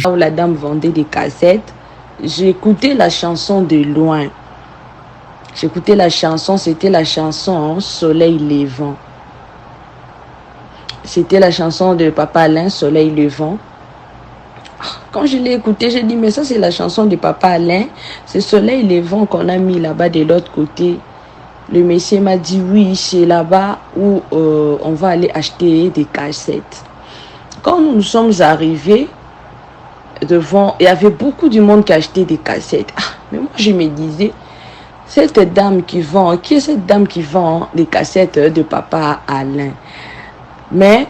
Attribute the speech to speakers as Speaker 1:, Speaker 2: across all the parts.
Speaker 1: où la dame vendait des cassettes. J'écoutais la chanson de loin. J'écoutais la chanson, c'était la chanson Soleil levant. C'était la chanson de Papa Alain, Soleil levant. Quand je l'ai écouté, j'ai dit, mais ça c'est la chanson de Papa Alain. C'est Soleil levant qu'on a mis là-bas de l'autre côté. Le monsieur m'a dit, oui, c'est là-bas où on va aller acheter des cassettes. Quand nous sommes arrivés devant, il y avait beaucoup de monde qui achetait des cassettes. Mais moi, je me disais, cette dame qui vend, qui est cette dame qui vend les cassettes de Papa Alain? Mais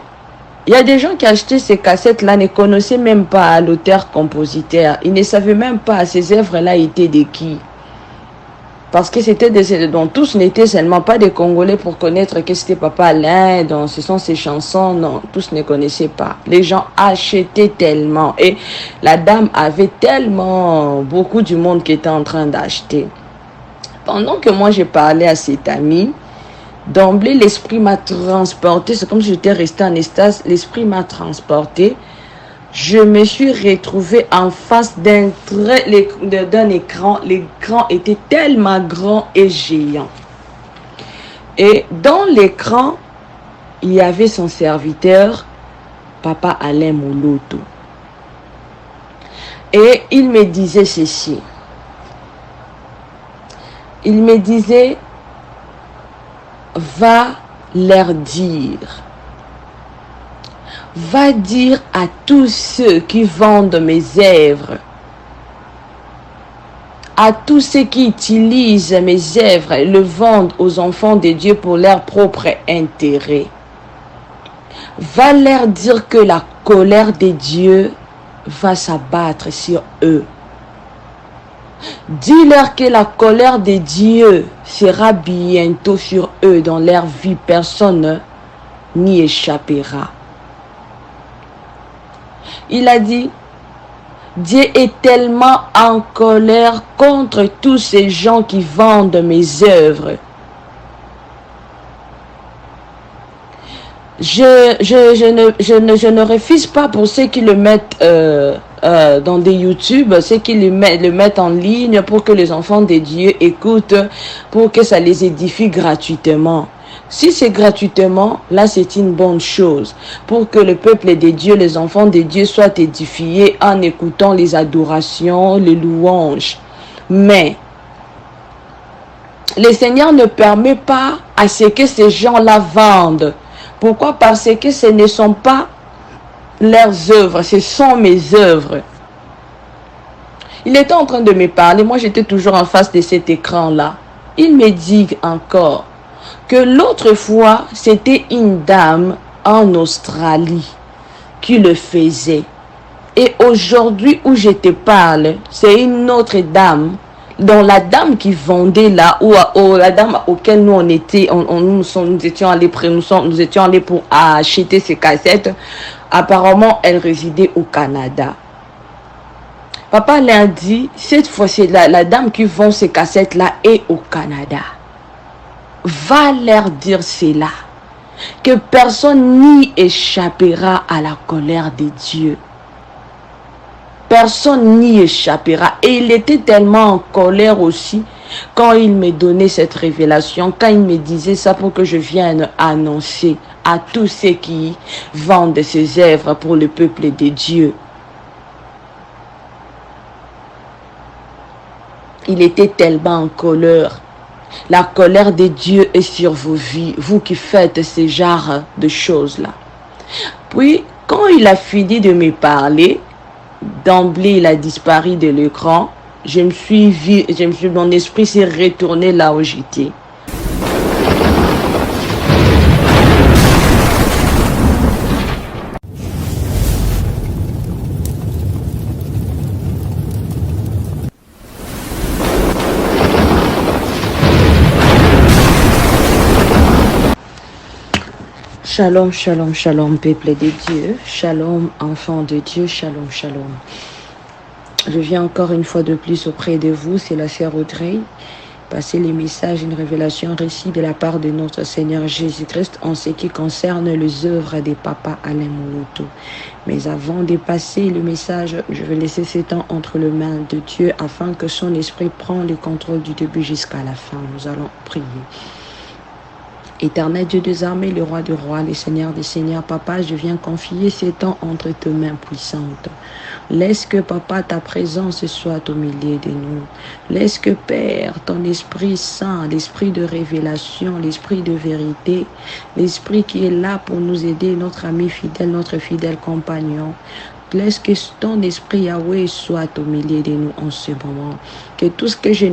Speaker 1: il y a des gens qui achetaient ces cassettes-là, ne connaissaient même pas l'auteur-compositeur. Ils ne savaient même pas ces œuvres-là étaient de qui. Parce que c'était dont tous n'étaient seulement pas des Congolais pour connaître que c'était Papa Alain, dont ce sont ses chansons. Non, tous ne connaissaient pas. Les gens achetaient tellement. Et la dame avait tellement beaucoup du monde qui était en train d'acheter. Pendant que moi, j'ai parlé à cet ami, d'emblée, l'esprit m'a transporté. C'est comme si j'étais resté en extase. L'esprit m'a transporté. Je me suis retrouvée en face d'un écran. L'écran était tellement grand et géant. Et dans l'écran, il y avait son serviteur, Papa Alain Moloto. Et il me disait ceci. Il me disait, va leur dire. Va dire à tous ceux qui vendent mes œuvres, à tous ceux qui utilisent mes œuvres et le vendent aux enfants de Dieu pour leur propre intérêt. Va leur dire que la colère de Dieu va s'abattre sur eux. Dis-leur que la colère de Dieu sera bientôt sur eux dans leur vie. Personne n'y échappera. Il a dit, Dieu est tellement en colère contre tous ces gens qui vendent mes œuvres. Je ne refuse pas pour ceux qui le mettent dans des YouTube, ceux qui le mettent en ligne pour que les enfants de Dieu écoutent, pour que ça les édifie gratuitement. Si c'est gratuitement, là c'est une bonne chose. Pour que le peuple de Dieu, les enfants de Dieu soient édifiés en écoutant les adorations, les louanges. Mais le Seigneur ne permet pas à ce que ces gens-là vendent. Pourquoi? Parce que ce ne sont pas leurs œuvres, ce sont mes œuvres. Il était en train de me parler, moi j'étais toujours en face de cet écran-là. Il me dit encore que l'autre fois, c'était une dame en Australie qui le faisait. Et aujourd'hui où je te parle, c'est une autre dame, dont la dame qui vendait là, ou la dame auquel nous on était, nous étions allés pour acheter ces cassettes. Apparemment, elle résidait au Canada. Papa l'a dit, cette fois-ci, la dame qui vend ces cassettes-là est au Canada. Va leur dire cela, que personne n'y échappera à la colère de Dieu. Personne n'y échappera. Et il était tellement en colère aussi quand il me donnait cette révélation, quand il me disait ça pour que je vienne annoncer à tous ceux qui vendent ces œuvres pour le peuple de Dieu. Il était tellement en colère. La colère de Dieu est sur vos vies, vous qui faites ce genre de choses-là. Puis, quand il a fini de me parler, d'emblée, il a disparu de l'écran. Mon esprit s'est retourné là où j'étais. Shalom, shalom, shalom, peuple de Dieu. Shalom, enfant de Dieu. Shalom, shalom. Je viens encore une fois de plus auprès de vous. C'est la sœur Audrey. passer les messages, une révélation, un récit de la part de notre Seigneur Jésus-Christ en ce qui concerne les œuvres des papas Alain Moloto. Mais avant de passer le message, je vais laisser ces temps entre les mains de Dieu afin que son esprit prenne le contrôle du début jusqu'à la fin. Nous allons prier. Éternel Dieu des armées, le roi des rois, le Seigneur des seigneurs, Papa, je viens confier ces temps entre tes mains puissantes. Laisse que, Papa, ta présence soit au milieu de nous. Laisse que, Père, ton Esprit Saint, l'Esprit de révélation, l'Esprit de vérité, l'Esprit qui est là pour nous aider, notre ami fidèle, notre fidèle compagnon, laisse que ton Esprit Yahweh soit au milieu de nous en ce moment. Que tout ce que je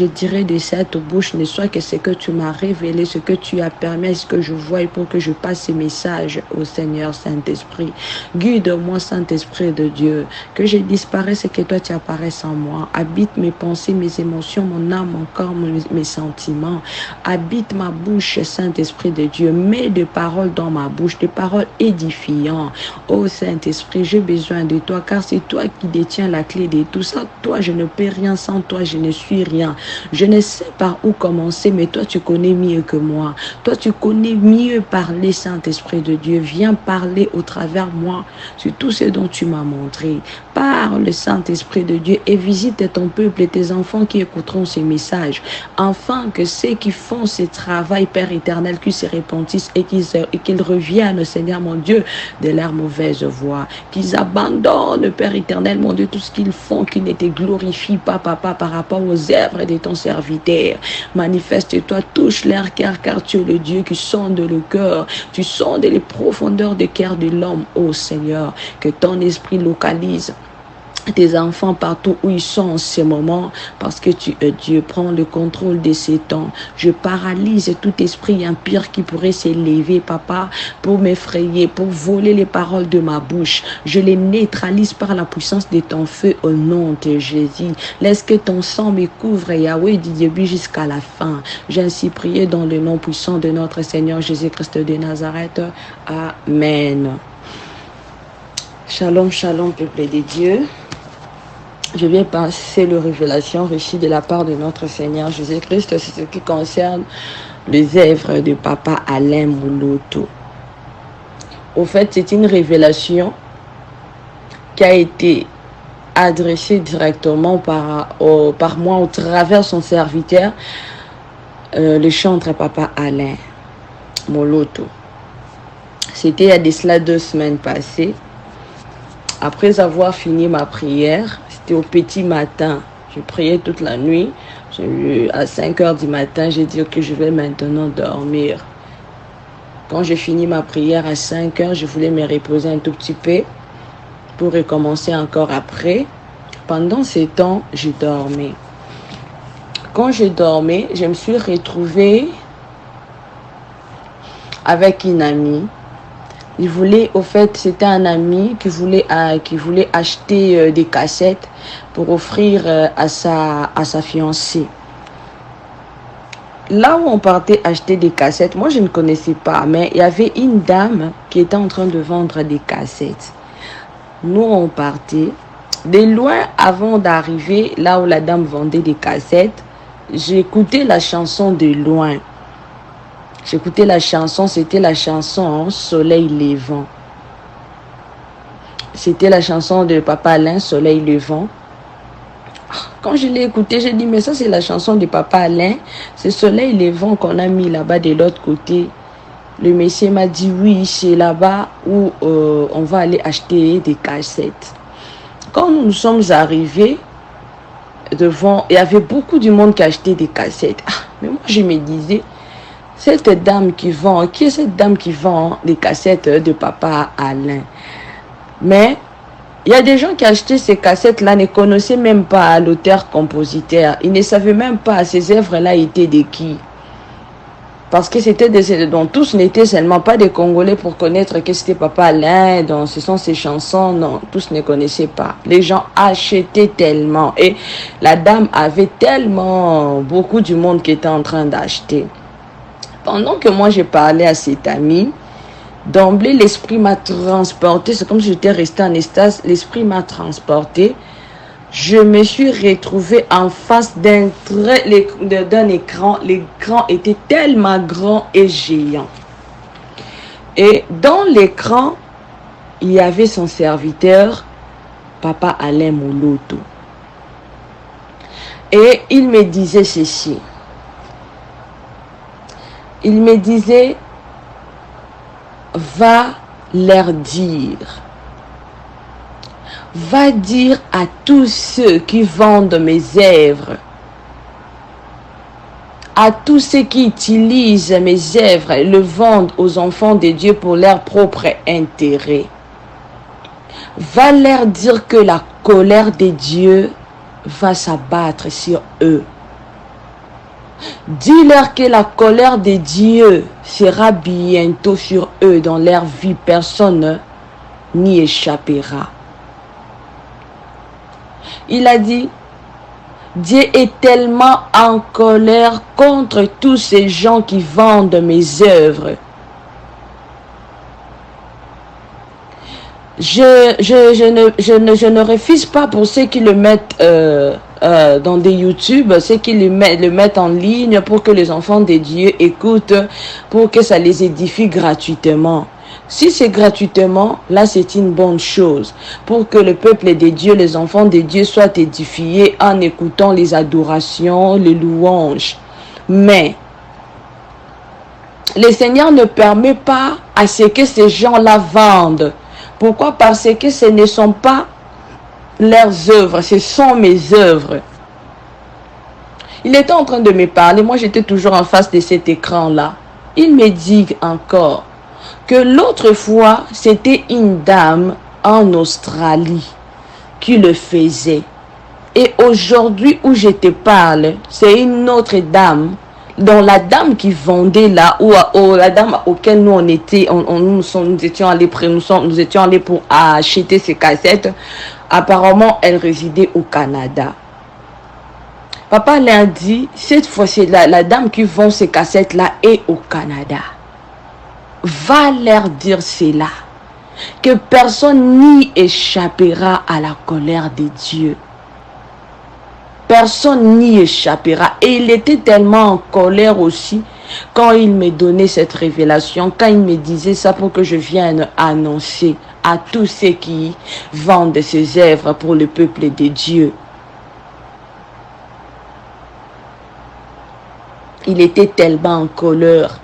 Speaker 1: dirai de cette bouche ne soit que ce que tu m'as révélé, ce que tu as permis, ce que je vois pour que je passe ces messages au Seigneur Saint-Esprit. Guide-moi, Saint-Esprit de Dieu. Que je disparaisse et que toi tu apparaisses en moi. Habite mes pensées, mes émotions, mon âme, mon corps, mes sentiments. Habite ma bouche, Saint-Esprit de Dieu. Mets des paroles dans ma bouche, des paroles édifiantes. Ô Saint-Esprit, j'ai besoin de toi car c'est toi qui détiens la clé de tout ça. Toi, je ne peux rien sans toi, je ne suis rien. Je ne sais par où commencer, mais toi, tu connais mieux que moi. Toi, tu connais mieux parler, Saint-Esprit de Dieu. Viens parler au travers moi sur tout ce dont tu m'as montré. Parle, Saint-Esprit de Dieu, et visite ton peuple et tes enfants qui écouteront ces messages, afin que ceux qui font ce travail, Père éternel, qu'ils se repentissent et qu'ils reviennent, Seigneur mon Dieu, de leur mauvaise voie. Qu'ils abandonnent, Père éternel, mon Dieu, tout ce qu'ils font, qu'ils ne te glorifient pas, Papa, par rapport aux œuvres de ton serviteur. Manifeste-toi, touche leur cœur, car tu es le Dieu qui sonde le cœur. Tu sondes les profondeurs du cœur de l'homme, ô Seigneur. Que ton esprit localise tes enfants partout où ils sont en ce moment, parce que tu es Dieu. Prends le contrôle de ces temps. Je paralyse tout esprit impur qui pourrait s'élever, Papa, pour m'effrayer, pour voler les paroles de ma bouche. Je les neutralise par la puissance de ton feu au nom de Jésus. Laisse que ton sang me couvre, Yahweh, du début jusqu'à la fin. J'ai ainsi prié dans le nom puissant de notre Seigneur Jésus-Christ de Nazareth. Amen. Shalom, shalom, peuple de Dieu. Je viens passer le révélation reçue de la part de notre Seigneur Jésus-Christ, c'est ce qui concerne les œuvres de Papa Alain Moloto. Au fait, c'est une révélation qui a été adressée directement par moi au travers son serviteur, le chantre Papa Alain Moloto. C'était il y a de cela 2 semaines passées. Après avoir fini ma prière, c'était au petit matin. Je priais toute la nuit. À 5 heures du matin, j'ai dit que je vais maintenant dormir. Quand j'ai fini ma prière à 5 heures, je voulais me reposer un tout petit peu pour recommencer encore après. Pendant ces temps, je dormais. Quand je dormais, je me suis retrouvée avec une amie. Il voulait, au fait, c'était un ami qui voulait acheter des cassettes pour offrir à sa fiancée. Là où on partait acheter des cassettes, moi je ne connaissais pas, mais il y avait une dame qui était en train de vendre des cassettes. Nous on partait. De loin, avant d'arriver là où la dame vendait des cassettes, j'écoutais la chanson de loin. J'écoutais la chanson, c'était la chanson Soleil levant. C'était la chanson de Papa Alain, Soleil levant. Quand je l'ai écoutée, j'ai dit, mais ça c'est la chanson de Papa Alain. C'est Soleil levant qu'on a mis là-bas de l'autre côté. Le monsieur m'a dit, oui, c'est là-bas où on va aller acheter des cassettes. Quand nous sommes arrivés devant, il y avait beaucoup de monde qui achetait des cassettes. Mais moi je me disais, cette dame qui vend, qui est cette dame qui vend les cassettes de Papa Alain? Mais il y a des gens qui achetaient ces cassettes-là, ne connaissaient même pas l'auteur-compositeur. Ils ne savaient même pas ces œuvres-là étaient de qui. Parce que c'était donc tous n'étaient seulement pas des Congolais pour connaître que c'était Papa Alain, donc ce sont ses chansons, non, tous ne connaissaient pas. Les gens achetaient tellement et la dame avait tellement beaucoup du monde qui était en train d'acheter. Pendant que moi j'ai parlé à cet ami, d'emblée l'esprit m'a transporté, c'est comme si j'étais resté en extase, l'esprit m'a transporté je me suis retrouvée en face d'un écran. L'écran était tellement grand et géant. Et dans l'écran, il y avait son serviteur, Papa Alain Moloto. Et il me disait ceci. Il me disait, va leur dire. Va dire à tous ceux qui vendent mes œuvres, à tous ceux qui utilisent mes œuvres et le vendent aux enfants de Dieu pour leur propre intérêt. Va leur dire que la colère de Dieu va s'abattre sur eux. Dis-leur que la colère de Dieu sera bientôt sur eux dans leur vie. Personne n'y échappera. Il a dit, Dieu est tellement en colère contre tous ces gens qui vendent mes œuvres. Je ne refuse pas pour ceux qui le mettent dans des YouTube, ceux qui le mettent en ligne pour que les enfants de Dieu écoutent, pour que ça les édifie gratuitement. Si c'est gratuitement, là c'est une bonne chose. Pour que le peuple de Dieu, les enfants de Dieu soient édifiés en écoutant les adorations, les louanges. Mais le Seigneur ne permet pas à ce que ces gens-là vendent. Pourquoi? Parce que ce ne sont pas leurs œuvres, ce sont mes œuvres. Il était en train de me parler, moi j'étais toujours en face de cet écran-là. Il me dit encore que l'autre fois, c'était une dame en Australie qui le faisait. Et aujourd'hui où je te parle, c'est une autre dame, dont la dame qui vendait là, ou la dame auquel nous nous étions allés pour acheter ces cassettes, apparemment elle résidait au Canada. Papa l'a dit, cette fois-ci, la dame qui vend ces cassettes-là est au Canada. Va leur dire cela, que personne n'y échappera à la colère de Dieu. Personne n'y échappera. Et il était tellement en colère aussi quand il me donnait cette révélation, quand il me disait ça pour que je vienne annoncer à tous ceux qui vendent ces œuvres pour le peuple de Dieu. Il était tellement en colère.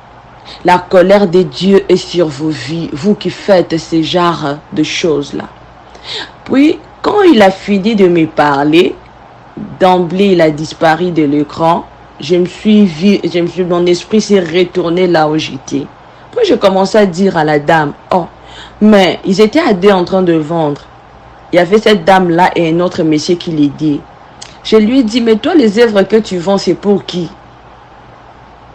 Speaker 1: La colère de Dieu est sur vos vies, vous qui faites ce genre de choses-là. Puis, quand il a fini de me parler, d'emblée, il a disparu de l'écran. Mon esprit s'est retourné là où j'étais. Puis, je commençais à dire à la dame, oh, mais ils étaient à deux en train de vendre. Il y avait cette dame-là et un autre monsieur qui l'aidait. Je lui ai dit, mais toi, les œuvres que tu vends, c'est pour qui?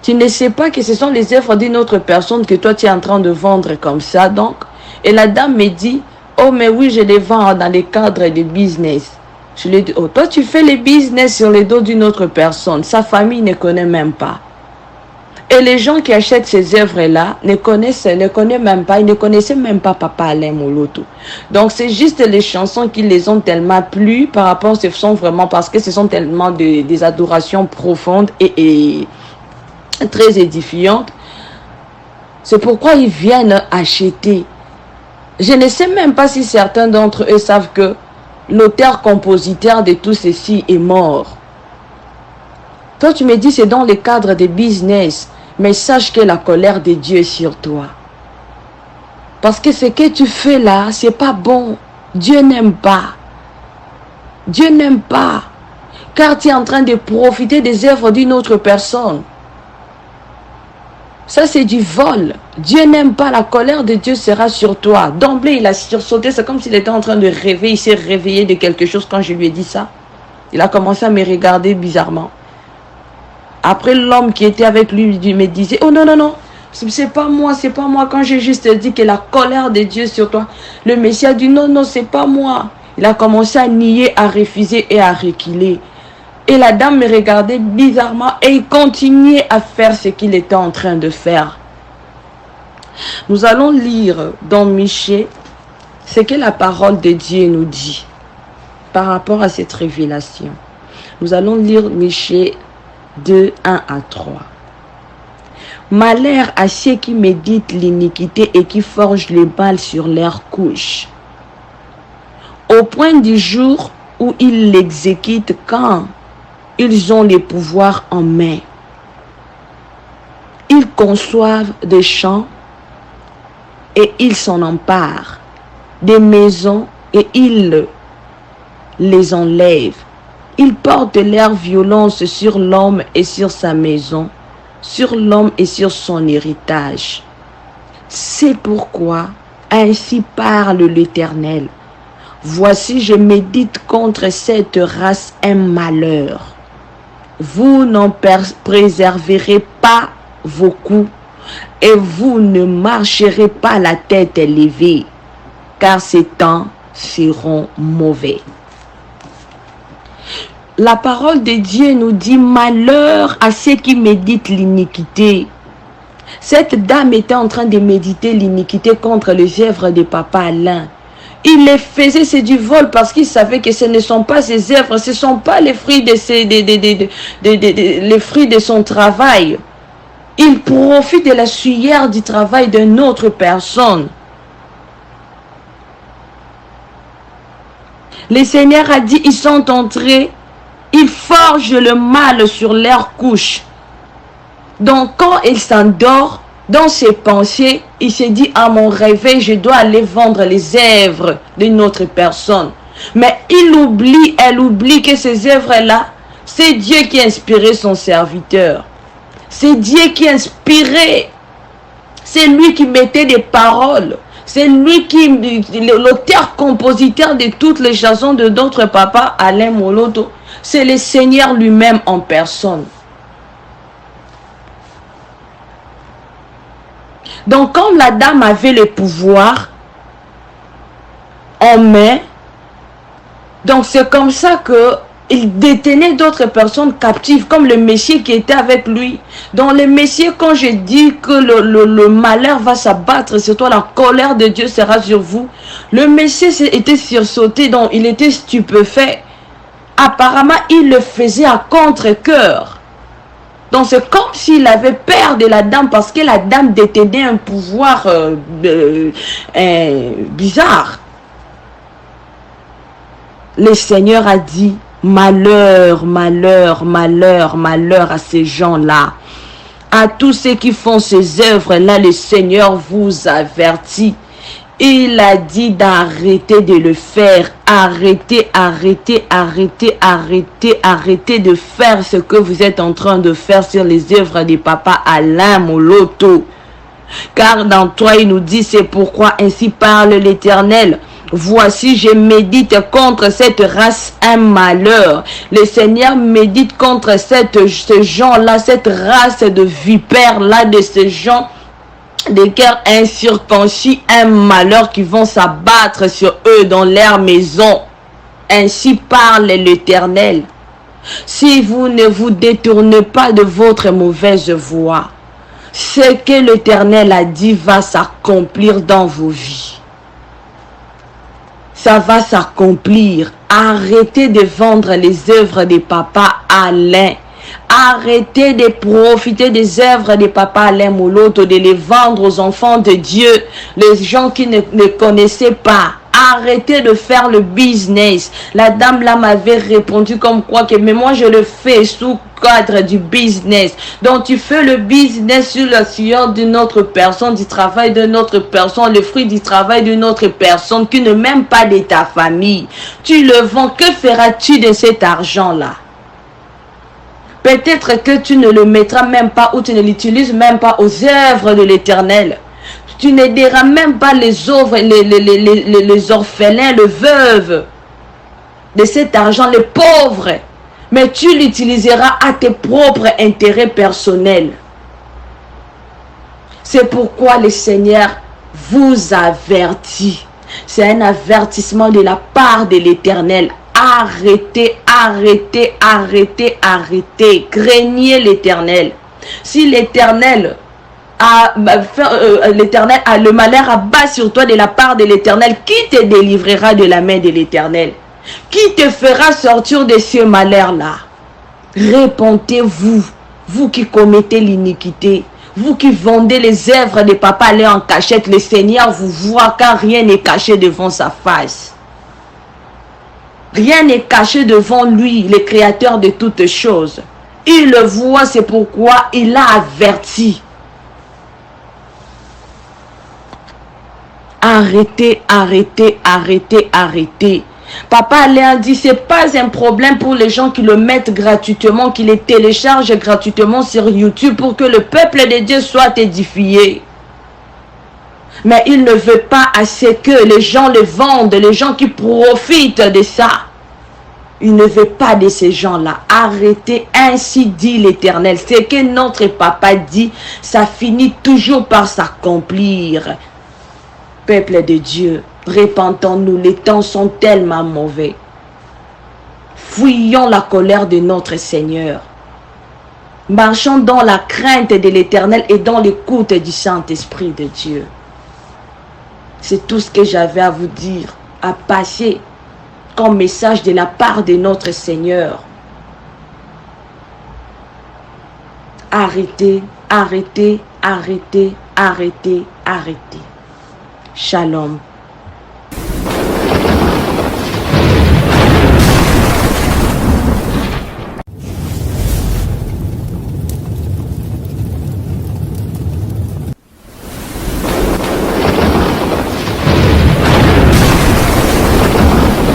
Speaker 1: Tu ne sais pas que ce sont les œuvres d'une autre personne que toi tu es en train de vendre comme ça, donc. Et la dame me dit, oh mais oui, je les vends dans les cadres de business. Je lui ai dit, oh toi tu fais les business sur le dos d'une autre personne. Sa famille ne connaît même pas. Et les gens qui achètent ces œuvres-là ne connaissent même pas, ils ne connaissaient même pas Papa Alain Moloto. Donc c'est juste les chansons qui les ont tellement plu par rapport, ce sont vraiment parce que ce sont tellement des adorations profondes et très édifiantes. C'est pourquoi ils viennent acheter. Je ne sais même pas si certains d'entre eux savent que l'auteur-compositeur de tout ceci est mort. Toi, tu me dis c'est dans le cadre des business, mais sache que la colère de Dieu est sur toi. Parce que ce que tu fais là, c'est pas bon. Dieu n'aime pas. Dieu n'aime pas. Car tu es en train de profiter des œuvres d'une autre personne. Ça, c'est du vol. Dieu n'aime pas, la colère de Dieu sera sur toi. D'emblée, il a sursauté. C'est comme s'il était en train de rêver. Il s'est réveillé de quelque chose quand je lui ai dit ça. Il a commencé à me regarder bizarrement. Après, l'homme qui était avec lui me disait, oh non, non, non, c'est pas moi, c'est pas moi. Quand j'ai juste dit que la colère de Dieu sur toi, le Messie a dit, non, non, c'est pas moi. Il a commencé à nier, à refuser et à reculer. Et la dame me regardait bizarrement et il continuait à faire ce qu'il était en train de faire. Nous allons lire dans Michée ce que la parole de Dieu nous dit. par rapport à cette révélation. Nous allons lire Michée 2, 1 à 3. Malheur à ceux qui méditent l'iniquité et qui forgent le mal sur leur couche, au point du jour où ils l'exécutent quand ils ont les pouvoirs en main. Ils conçoivent des champs et ils s'en emparent, des maisons et ils les enlèvent. Ils portent leur violence sur l'homme et sur sa maison, sur l'homme et sur son héritage. C'est pourquoi ainsi parle l'Éternel. Voici, je médite contre cette race un malheur. Vous n'en préserverez pas vos coups et vous ne marcherez pas la tête élevée, car ces temps seront mauvais. La parole de Dieu nous dit malheur à ceux qui méditent l'iniquité. Cette dame était en train de méditer l'iniquité contre les œuvres de Papa Alain. Il les faisait, c'est du vol parce qu'il savait que ce ne sont pas ses œuvres, ce ne sont pas les fruits de, les fruits de son travail. Il profite de la suyeère du travail d'une autre personne. Le Seigneur a dit, ils sont entrés, ils forgent le mal sur leur couche. Donc quand il s'endort, dans ses pensées, il se dit, à mon réveil, je dois aller vendre les œuvres d'une autre personne. Mais elle oublie que ces œuvres-là, c'est Dieu qui a inspiré son serviteur. C'est Dieu qui a inspiré. C'est lui qui mettait des paroles. C'est lui qui, l'auteur-compositeur de toutes les chansons de notre papa, Alain Moloto. C'est le Seigneur lui-même en personne. Donc, comme la dame avait le pouvoir en main, donc c'est comme ça que il détenait d'autres personnes captives, comme le Messie qui était avec lui. Donc le Messie, quand je dis que le malheur va s'abattre sur toi, la colère de Dieu sera sur vous, le Messie était sursauté, donc il était stupéfait. Apparemment, il le faisait à contre-cœur. Donc c'est comme s'il avait peur de la dame parce que la dame détenait un pouvoir bizarre. Le Seigneur a dit, malheur, malheur, malheur, malheur à ces gens-là. À tous ceux qui font ces œuvres-là, le Seigneur vous avertit. Il a dit d'arrêter de le faire. Arrêtez, arrêtez, arrêtez, arrêtez, arrêtez de faire ce que vous êtes en train de faire sur les œuvres de Papa Alain Moloto. Car dans toi, il nous dit, c'est pourquoi ainsi parle l'Éternel. Voici, je médite contre cette race un malheur. Le Seigneur médite contre ces gens-là, cette race de vipères-là, de ces gens des cœurs incirconcis, un malheur qui vont s'abattre sur eux dans leur maison. Ainsi parle l'Éternel. Si vous ne vous détournez pas de votre mauvaise voie, ce que l'Éternel a dit va s'accomplir dans vos vies. Ça va s'accomplir. Arrêtez de vendre les œuvres de Papa Alain. Arrêtez de profiter des œuvres de Papa Alain Moloto, de les vendre aux enfants de Dieu, les gens qui ne connaissaient pas. Arrêtez de faire le business. La dame là m'avait répondu comme quoi que mais moi je le fais sous cadre du business. Donc tu fais le business sur le sueur d'une autre personne, du travail d'une autre personne, le fruit du travail d'une autre personne qui ne m'aime pas de ta famille. Tu le vends, que feras-tu de cet argent-là? Peut-être que tu ne le mettras même pas ou tu ne l'utilises même pas aux œuvres de l'Éternel. Tu n'aideras même pas les orphelins, les veuves de cet argent, les pauvres. Mais tu l'utiliseras à tes propres intérêts personnels. C'est pourquoi le Seigneur vous avertit. C'est un avertissement de la part de l'Éternel. Arrêtez, arrêtez, arrêtez, arrêtez. Craignez l'Éternel. Si l'Éternel a le malheur abat sur toi de la part de l'Éternel, qui te délivrera de la main de l'Éternel? Qui te fera sortir de ce malheur-là? Répentez-vous, vous qui commettez l'iniquité, vous qui vendez les œuvres de Papa Alain en cachette, le Seigneur vous voit car rien n'est caché devant sa face. Rien n'est caché devant lui, le créateur de toutes choses. Il le voit, c'est pourquoi il l'a averti. Arrêtez, arrêtez, arrêtez, arrêtez. Papa Alain dit, c'est pas un problème pour les gens qui le mettent gratuitement, qui les téléchargent gratuitement sur YouTube pour que le peuple de Dieu soit édifié. Mais il ne veut pas assez que les gens le vendent, les gens qui profitent de ça. Il ne veut pas de ces gens-là. Arrêtez, ainsi dit l'Éternel. Ce que notre papa dit, ça finit toujours par s'accomplir. Peuple de Dieu, repentons-nous, les temps sont tellement mauvais. Fuyons la colère de notre Seigneur. Marchons dans la crainte de l'Éternel et dans l'écoute du Saint-Esprit de Dieu. C'est tout ce que j'avais à vous dire, à passer comme message de la part de notre Seigneur. Arrêtez, arrêtez, arrêtez, arrêtez, arrêtez. Shalom.